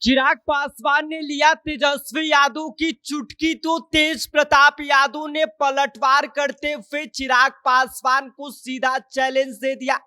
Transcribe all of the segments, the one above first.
चिराग पासवान ने लिया तेजस्वी यादव की चुटकी तो तेज प्रताप यादव ने पलटवार करते हुए चिराग पासवान को सीधा चैलेंज दे दिया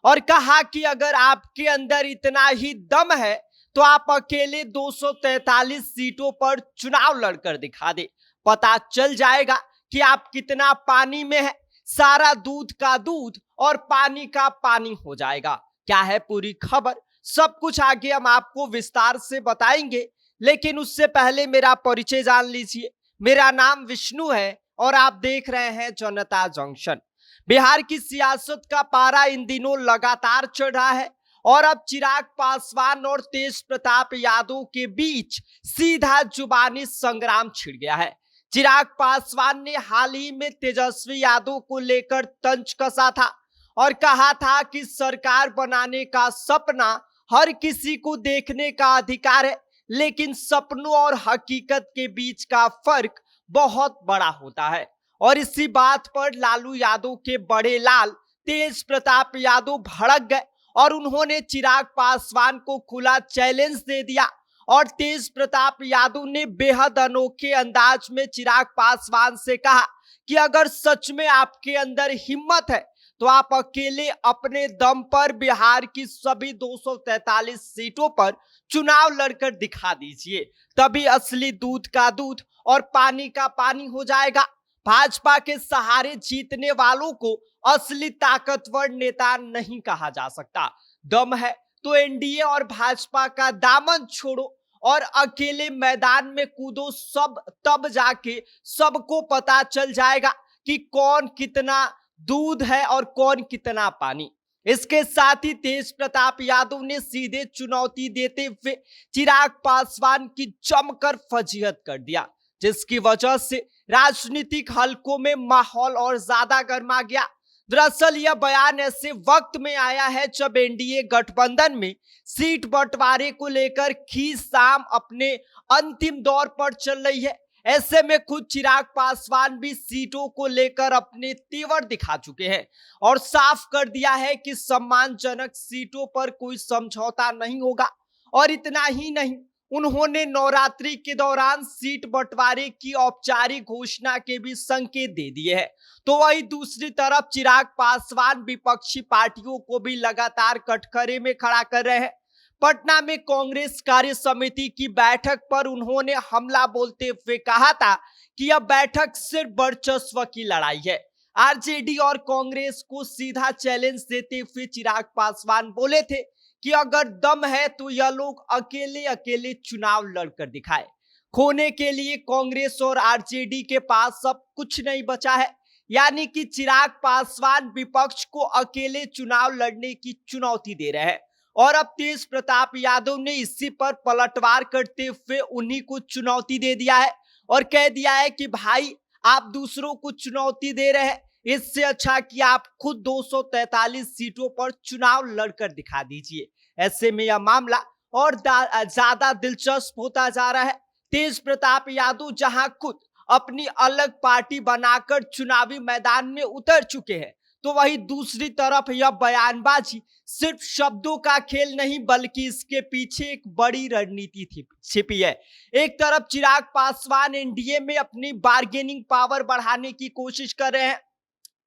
और कहा कि अगर आपके अंदर इतना ही दम है तो आप अकेले 243 सीटों पर चुनाव लड़कर दिखा दे। पता चल जाएगा कि आप कितना पानी में है। सारा दूध का दूध और पानी का पानी हो जाएगा। क्या है पूरी खबर, सब कुछ आगे हम आपको विस्तार से बताएंगे, लेकिन उससे पहले मेरा परिचय जान लीजिए। मेरा नाम विष्णु है और आप देख रहे हैं जनता जंक्शन। बिहार की सियासत का पारा इन दिनों लगातार चढ़ रहा है और अब चिराग पासवान और तेज प्रताप यादव के बीच सीधा जुबानी संग्राम छिड़ गया है। चिराग पासवान ने हाल ही में तेजस्वी यादव को लेकर तंज कसा था और कहा था कि सरकार बनाने का सपना हर किसी को देखने का अधिकार है, लेकिन सपनों और हकीकत के बीच का फर्क बहुत बड़ा होता है। और इसी बात पर लालू यादव के बड़े लाल तेज प्रताप यादव भड़क गए और उन्होंने चिराग पासवान को खुला चैलेंज दे दिया। और तेज प्रताप यादव ने बेहद अनोखे अंदाज में चिराग पासवान से कहा कि अगर सच में आपके अंदर हिम्मत है तो आप अकेले अपने दम पर बिहार की सभी 243 सीटों पर चुनाव लड़कर दिखा दीजिए, तभी असली दूध का दूध और पानी का पानी हो जाएगा। भाजपा के सहारे जीतने वालों को असली ताकतवर नेता नहीं कहा जा सकता। दम है तो एनडीए और भाजपा का दामन छोड़ो और अकेले मैदान में कूदो, सब तब जाके सबको पता चल जाएगा कि कौन कितना दूध है और कौन कितना पानी। इसके साथ ही तेज प्रताप यादव ने सीधे चुनौती देते हुए चिराग पासवान की जमकर फजीहत कर दिया, जिसकी वजह से राजनीतिक हलकों में माहौल और ज्यादा गर्मा गया। दरअसल यह बयान ऐसे वक्त में आया है जब एनडीए गठबंधन में सीट बंटवारे को लेकर खींचतान अपने अंतिम दौर पर चल रही है। ऐसे में खुद चिराग पासवान भी सीटों को लेकर अपने तेवर दिखा चुके हैं और साफ कर दिया है कि सम्मानजनक सीटों पर कोई समझौता नहीं होगा। और इतना ही नहीं, उन्होंने नवरात्रि के दौरान सीट बंटवारे की औपचारिक घोषणा के भी संकेत दे दिए हैं। तो वही दूसरी तरफ चिराग पासवान विपक्षी पार्टियों को भी लगातार कटघरे में खड़ा कर रहे हैं। पटना में कांग्रेस कार्य समिति की बैठक पर उन्होंने हमला बोलते हुए कहा था कि यह बैठक सिर्फ वर्चस्व की लड़ाई है। आरजेडी और कांग्रेस को सीधा चैलेंज देते हुए चिराग पासवान बोले थे कि अगर दम है तो यह लोग अकेले अकेले चुनाव लड़कर दिखाए। खोने के लिए कांग्रेस और आरजेडी के पास अब कुछ नहीं बचा है, यानी कि चिराग पासवान विपक्ष को अकेले चुनाव लड़ने की चुनौती दे रहे हैं। और अब तेज प्रताप यादव ने इसी पर पलटवार करते हुए उन्हीं को चुनौती दे दिया है और कह दिया है कि भाई आप दूसरों को चुनौती दे रहे हैं, इससे अच्छा कि आप खुद 243 सीटों पर चुनाव लड़कर दिखा दीजिए। ऐसे में यह मामला और ज्यादा दिलचस्प होता जा रहा है। तेज प्रताप यादव जहां खुद अपनी अलग पार्टी बनाकर चुनावी मैदान में उतर चुके हैं, तो वही दूसरी तरफ यह बयानबाजी सिर्फ शब्दों का खेल नहीं बल्कि इसके पीछे एक बड़ी रणनीति छिपी है। एक तरफ चिराग पासवान एनडीए में अपनी बार्गेनिंग पावर बढ़ाने की कोशिश कर रहे हैं,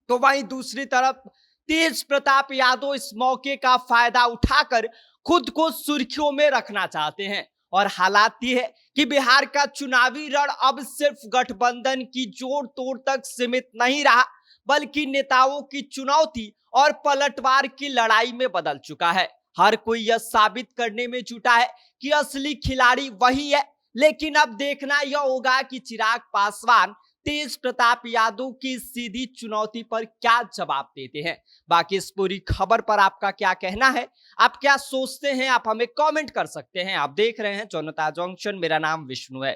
तो वहीं दूसरी तरफ तेज प्रताप यादव इस मौके का फायदा उठाकर खुद को सुर्खियों में रखना चाहते हैं। और हालात ये है कि बिहार का चुनावी रण अब सिर्फ गठबंधन की जोड़ तोड़ तक सीमित नहीं रहा, बल्कि नेताओं की चुनौती और पलटवार की लड़ाई में बदल चुका है। हर कोई यह साबित करने में जुटा है कि असली खिलाड़ी वही है। लेकिन अब देखना यह होगा कि चिराग पासवान तेज प्रताप यादव की सीधी चुनौती पर क्या जवाब देते हैं। बाकी इस पूरी खबर पर आपका क्या कहना है, आप क्या सोचते हैं, आप हमें कमेंट कर सकते हैं। आप देख रहे हैं जनता जंक्शन, मेरा नाम विष्णु है।